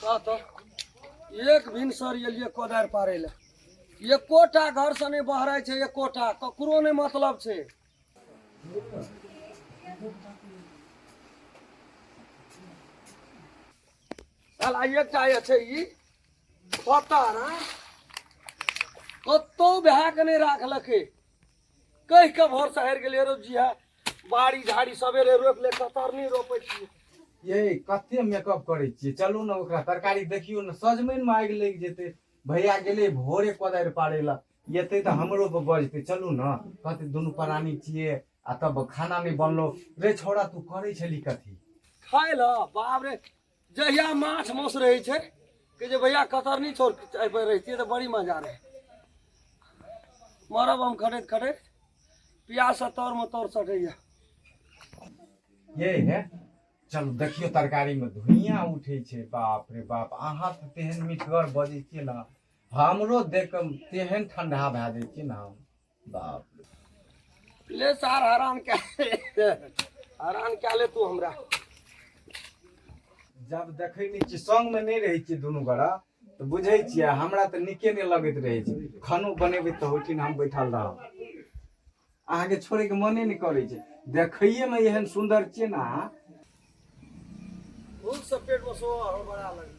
तो एक भिनसर एलिए कोदारि पारे ले एकोटा घर से नहीं बहराय छै एकोटा ककरो नहीं मतलब छै साला एकटा ये छै ई पता ना कतौ भए के नहीं राखलकै कहि के भोर से हारि गेलियै रो जिया बाड़ी झाड़ी सवेरे रोप ले कतरनी रोपै छियै ये कते मेकअप करे छियै चलू ने ओकरा तरकारी देखियो ने सजमैन में आगि लग जेतै भैया गेले भोरे कोदारि पारे ला एतै तऽ हमरो पर बजतै चलू ने कहते दुनू प्राणी छियै आ तब खाना नहीं बनलो रे छोड़ा तू करे छली कथी खाय ल बाप रे जहिया माछ मौस रहे छै कि जे भैया कतरनी छोड़ रहती तो बड़ी मजा रहे मरब हम खटैत खटैत प्याज से तौर में तौर सटैया ये है चलू देखियो तरकारी में धुइयां उठे छै बाप रे बाप अहाँ तऽ तेहन मीठगर बजै छियै ना हमरो देख के तेहन ठंडा भए जाइ छै ना बाप ले सार हैरान क्या ले तू हमरा जब देखे नहीं छियै संग में नहीं रहे छियै दुनू गोरा तो बुझे छियै हमरा तो निके नहीं लगैत रहे छै खानो बनेबै तो होठिन हम बैठल रहब अहाँ के छोड़े के मने नहीं करे छै देखइए में एहन सुंदर छियै ना भूख से पेट में सो बड़ा लगे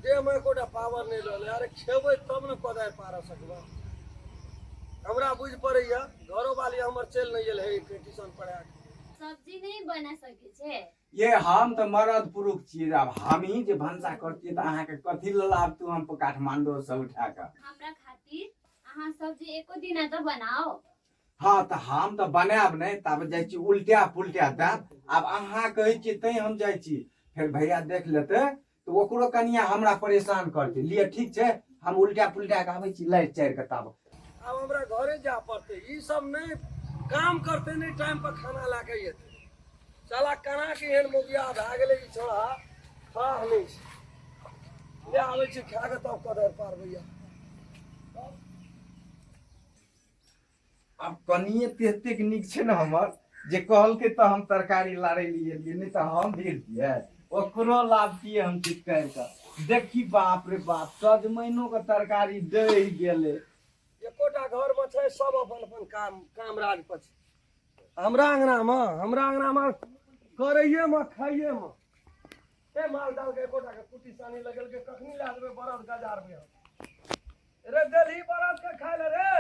देह में कोटा पावर नहीं रहले अरे खेबै तब न कोदारि पार सकबा हमरा बुझ पड़ैया घरो वाली हमर चल नहीं गेल है ट्यूशन पढ़ा सब्जी नहीं बना सके छे ये हम तो मर्द पुरुष छियै अब हम ही जे भंसा करतियै त अहाँ के कथि ल लाभ तू हम काठमांडू से उठा के हमरा खातिर अहाँ सब्जी एको दिन तो बनाओ हाँ तो हम तो बनाब नहीं तब जाइ छी उल्टा पुल्टा देब अब अहाँ कहै छियै तै हम जाइ छी फिर भैया देख लेते तो ओकरो कनिया हमरा परेशान करते लिए ठीक छै हम उल्टा पुल्टा के आबै छी लाइट चारि के तब अब हमरा घरे जा पड़ते ई सब नहीं काम करते नहीं टाइम पर खाना लाके येते साला कना के एहन मोगिया भए गेलै ई छोड़ा खा नहीं छै ले आबै छै खा के तब कोदारि पार भैया अब कनिए तेतेक नीक छै ने हमर जे कहलकै तऽ हम तरकारी लारै लिए नहीं तऽ हम भीड़ दियै ओकरो लाभतियै हम ठीक कर के देखी बाप रे बाप सजमैनो के तरकारी दहि गेलै एकोटा घर में छै सब अपन अपन काम राज पर छै हमरा अंगना में करैये में खाइये में ए माल डाल के एकोटा के कुटी सानी लगल के कखनी ला देबे बरद गजार में रे देलही बरद के खाय ले रे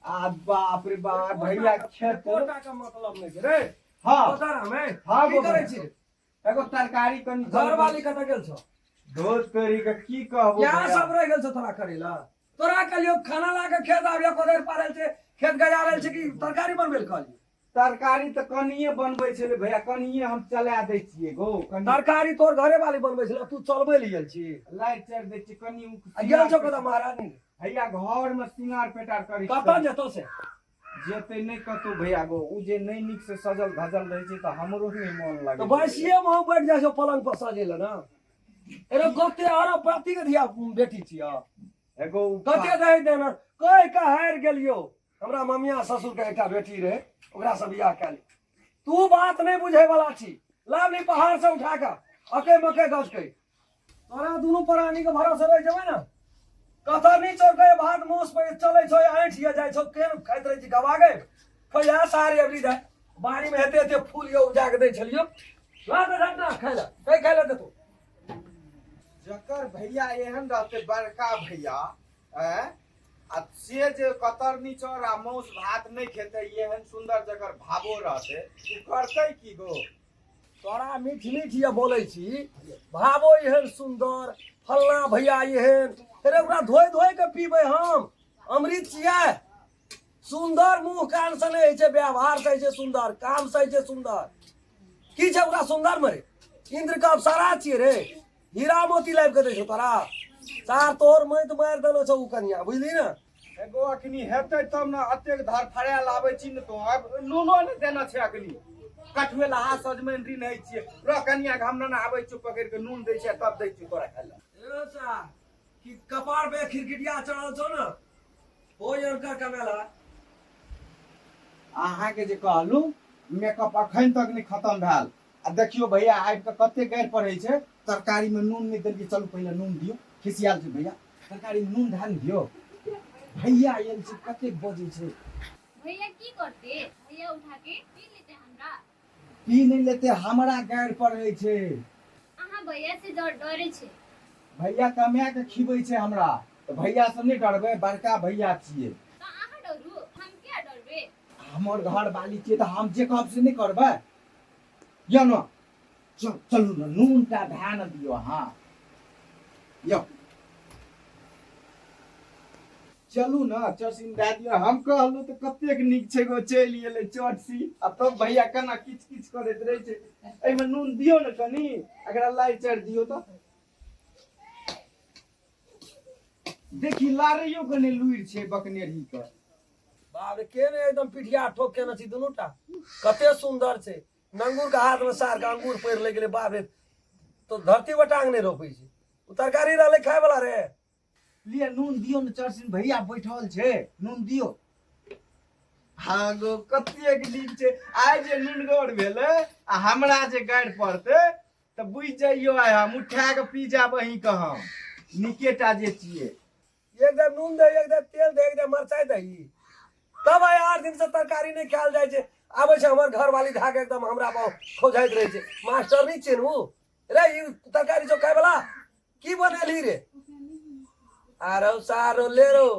आ बाप रे बाप भैया खेत एकोटा का मतलब नहीं छै रे हाँ पता हमें हाँ की करे छी एगो तरकारी कनि घर वाली कत गेल छौ धोत करी के की कहबो क्या सब रह गेल छौ तोरा करेला तोरा कहियो खाना ला के खेत आबिया कोदारि पारल छै खेत गजारल छै कि तरकारी बनबे ल कहली तरकारी तऽ कनिए बनबै छलै भैया कनिए हम चला दै छियै गो तरकारी तोर घरे वाली बनबै छलै तू चलबै ल गेल छी लाइट चारि दै छियै कनि गेल छौ कत महारानी भैया घर में सिंगार पेटार करी कत जेतो से जेते नहीं कतो भैया गो उ जे नहीं नीक से सजल धजल रहे छै तऽ हमरो नहीं मन लागे तो बैसिए में बैठ जाइ छौ पलंग पर सजे ल ना एरो कते आरो पति के धिया बेटी छिया एगो कते दे देना कह के हारि गेलियो हमरा ममिया ससुर के एकटा बेटी रहे ओकरा से बियाह कैली तू बात नहीं बुझे वाला छी लावली पहाड़ से उठा के अके मके गज के तोरा दोनों प्राणी के भरोसे रह जेबै ना कतरनी चौके भात मोस पे चले छो ऐठ या जाय छो केन खाइत रहे छी गवा गए खया सारे अबरी दे बाड़ी में हेते हेते फूल यो उजा के दे छलियो ला दे झटना खाइला कई खाइला दे तू जकर भैया एहन रहते बड़का भैया आ से जे कतरनी चौर आ मौस भात नहीं खेते एहन सुंदर जकर भावो रहते तू करते की गो तोरा मीठ मीठ ये बोले छी भावो एहन सुंदर फलना भैया एहन अरे ओकरा धोइ धोइ के पीबे हम अमृत छियै सुंदर मुंह कान से नहीं छै व्यवहार से छै सुंदर काम से छै सुंदर की छै ओकरा सुंदर में इंद्र का अप्सरा छियै रे हीरा मोती लाइब के दै छौ तोरा चार तोर मैत मारि देलो छौ उ कनिया बुझली ना एगो अखनी हेतै तब न अतेक धर फड़ायल आबै छी न तो अब नूनो ने देना छै अखनी कठुए ला सजमैन री नहीं छियै र कनिया के हम न आबै छी पकड़ के नून दै छै तब दै छी तोरा खाइला ए सा कि कपार पे खिरकिटिया चढ़ल छौ न हो यंका कमेला अहाँ के जे कहलू मेकअप अखन तक नहीं खत्म भेल आ देखियो भैया आबि के कते गारि पड़ै छै तरकारी में नून नहीं देलिए, चलू पहले नून दियो। खिसियाल छै भैया, तरकारी में नून ढाल दियो। भैया आयल छै, कते बजे छै? भैया की करते? भैया उठा के पी लेते हमरा। पी नहीं लेते, हमरा गाड़ पड़े छै। अहाँ भैया से डरे छे। भैया कमाए के खिबै छै हमरा, तो भैया से नहीं डरबै, बड़का भैया छियै। तो अहाँ डरू, हम क्या डरबे? हमर घर वाली छियै, तो हम जे कहब से नहीं करबै। यो न, चलू न, नून टा ध्यान दियो। हाँ यो चलू न, चरसिन दए दियो। हम कहलू तो कतेक नीक छै गो, चलि गेलै चरसी। आ तब भैया केना किच किच करैत रहै छै। एहिमे नून दियो न कनी, एकरा लाइ चढ़ दियो तो। देखी लारियो कने लुइर छै बकनेरी के। बाप रे, के ने एकदम पिठिया ठोक के छी दुनू टा। कते सुंदर छै। नंगूर के हाथ में सार के अंगूर पैर ले गेले। बाप रे, तो धरती पर टांग नहीं रोपे छै। उ तरकारी रहले खाए वाला रे। लिए नून दियो न, चरसिन भैया बैठल छै, नून दियो। हाँ गो, कतेक नीक छै। आइ जे नूनगर भेलै आ हमरा जे गाड़ि पड़तै तऽ बुझि जाइयो, आइ हम उठा के पी जाब अहीं के। हम निकेटा जे छियै। एकदम नून दे, एकदम तेल दे, एकदम मरचाई दही, तब आइ 8 दिन से तरकारी नहीं खायल जाय छै। आबे छै हमर घर वाली धाके एकदम हमरा पर खोजाइत रहे छै। मास्टर नहीं चिन्हू रे, ई तरकारी जो खाय वाला की बनेली रे? आरो सारो ले रो,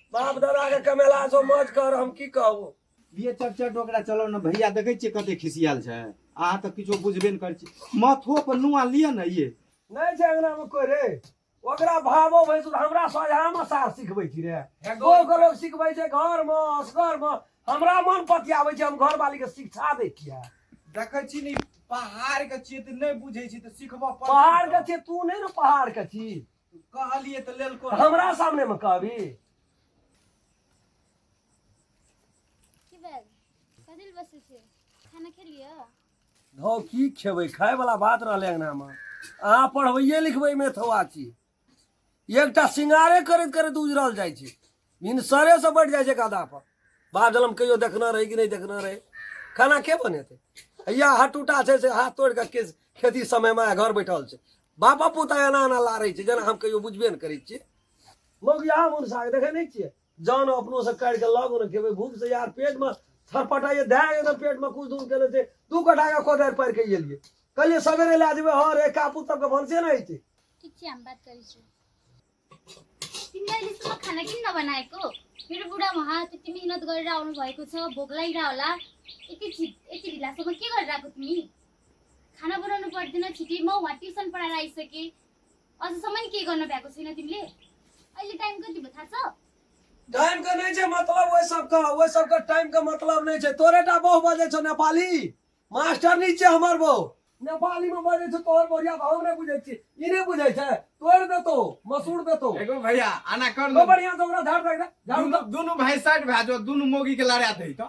बाप दादा के कमेला छो, मौज कर। हम की कहू? लिए चट ओकरा चलो न। भैया देखै छियै कते खिसियाल छै। अहाँ तऽ किछो बुझबे नहि करै छी। माथो पर नुआ लिअ न। ये नहीं छै अंगना में कोई रे। ओकरा भावो भैंसुर हमरा सोझा में सार सिखबै छी रे। कोई लोग सिखबै छै घर में, असगर में। हमरा मन पतियाबै छै, हम घर वाली के शिक्षा दै छियै। देखै छी नी, पहाड़ के छियै तऽ नहीं बुझै छी, तऽ सिखबऽ पड़तै। पहाड़ के छियै तू, नहीं ने पहाड़ के छी। कहलिए तऽ लेलको। हमरा सामने में कहबी? की भेल? कदिल बसे छे? खाना खेलिए? धौ की खेबै, खाय वाला बात रहले अंगना में। अहाँ पढ़बैये लिखबै में थवा छी। एकटा सिंगारे करैत करैत उजरल जाइ छै। भिनसरे से बैठ जाइ छै गदा पर। बाप जलम कहियो देखना रही कि नहीं देखना रही। खाना के बनेते? या हटूटा छै से हाथ तोड़ के खेती समय में घर बैठल छै। बापा पुता एना एना लारै छै जेना हम कहियो बुझबे ने करै छियै। लोग यहाँ मुन साग देखे नहीं छियै? जान अपनो से काट के लागो ने खेबै। भूख से यार पेट में छटपटाइए धै एकदम पेट में कुछ दूर केले थे। 2 कट्ठा के कोदारि पार के एलिए। कहलिए सवेरे ला जेबै। हाँ रे, कापू तब के भनसे नहीं छै। ठीक छे, हम बात करै छी। तिमीले यसमा खाना किन नबनाएको? मेरो बुढा वहाँ त्यति मेहनत गरेर आउनु भएको छ, भोक लागिरह होला। यति ढिलासम्म के गरिरहेको तिमी? खाना बनाउनु पर्दैन छिटै? म वहाँ ट्युसन पढाएर आइसकेँ, अझसम्म के गर्न भ्याएको छैन तिमीले? अहिले टाइम कति भयो थाहा छ? टाइम का नहीं छै मतलब, वो सब का टाइम का मतलब नहीं छै। तोरेटा बहु बजे छो नेपाली, मास्टर नहीं छै हमर बहु। नेपाली में बजे छो तोहर बढ़िया, तो हम नहीं बुझे छी। ई नहीं बुझे छै, तोड़ देतो, मसूर देतो। एगो भैया आना कर तो बढ़िया से ओकरा झाड़ दे, झाड़ू दे। दुनू भाई साइड भए जाओ, दुनू मोगी के लड़ा दे तो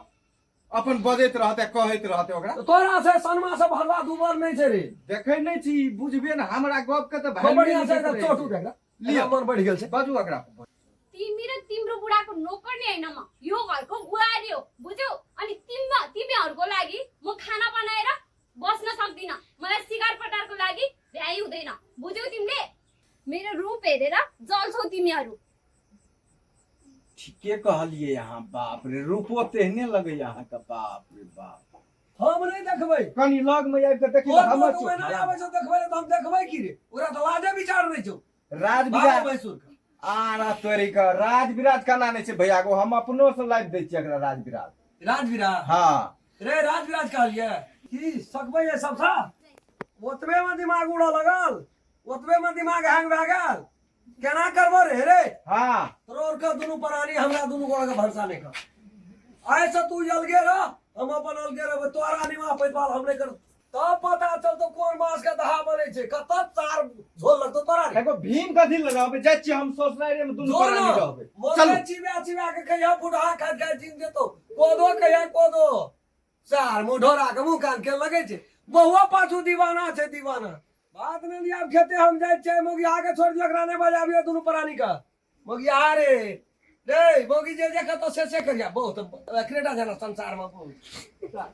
अपन बजैत रहते, कहैत रहते ओकरा। तोरा से सनमा से भरवा दुबर नहीं छै रे। देखै नहीं छी, बुझबे न हमरा गप के त तो भाई बढ़िया से एकदम चोटू देख लिया, मन बढ़ गेल छै। बाजू ओकरा। तिमी र तिम्रो बुढाको नोकर नि हैन म, यो घरको बुहारी हो, बुझ्यौ? अनि तिमीहरूको लागि म खाना बनाएर बस्न सक्दिन। मलाई सिगार पटारको लागि भ्याइ हुँदैन, बुझ्यौ तिमीले? मेरो रूप हेरेर जल्छौ तिमीहरू। ठीके कहलिए यहाँ। बाप रे, रूपो तेहने लगे यहाँ का। बाप रे बाप, हम नहीं देखबै। कनी लग में आबि के देखियो तोर हमर तो नहीं आबै छौ देखबै त हम देखबै की रे? ओकरा तो लाजे विचार नहीं छौ। राज बाबा विराज भैंसुर का आरा तोरी का राज विराज केना नहीं छै भैया गो? हम अपनो से लाइव दै छियै एकरा राज विराज। राजविराज हाँ रे, राजविराज कहलिए की सकबै ये सब था? ओतबे में दिमाग उड़ऽ लगल, ओतबे में दिमाग हैंग भए गेल। केना करबो रे? हाँ तोर के दुनू प्राणी हमरा दुनू गोड़ के भरसा नहीं कर। आइ से तू अलगे रह, हम अपन अलगे रहबै। तोरा निमा पैदवाल हम नहीं कर। तब पता चलतो कोन मास के दहा बने छै, कत चार झोल लगतो तोरा रे। एगो भीम कथी ले रहबै? जाइ छी हम सोचनाइ रे में दुनू जोर प्राणी न, रहबै। मोरे चलू चिबिया चिबिया के कहिया फुटहा खाद खाद जीन देतो। कोदो कहिया कोदो चार मुढोरा के मुंह कान के लगे छै। बहुआ पाछू दीवाना छै, दीवाना। बात नहीं लिया, अब खेते हम जाय छै। मोगिया के छोड़ दियो, एकरा नहीं बजाबियो दुनू प्राणी का। मोगिया रे मोगी जे कहतो से करिया। बहुत क्रेटा जना संसार में बहुत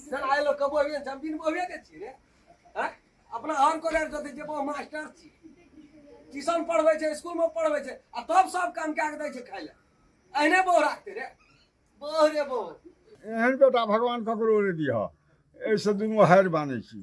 चल आइ लो कबो भी जमीन बोहे के छी रे। हैं? अपना घर कोरेर जते जेबो मास्टर छी ट्यूशन पढ़बै छै स्कूल में पढ़बै छै आ तब सब काम कए के दै छै खाय ले एहने बो राखते रे बो रे बो एहन बेटा भगवान ककरो नहि दिह एहिसँ दुनू हारि बानै छी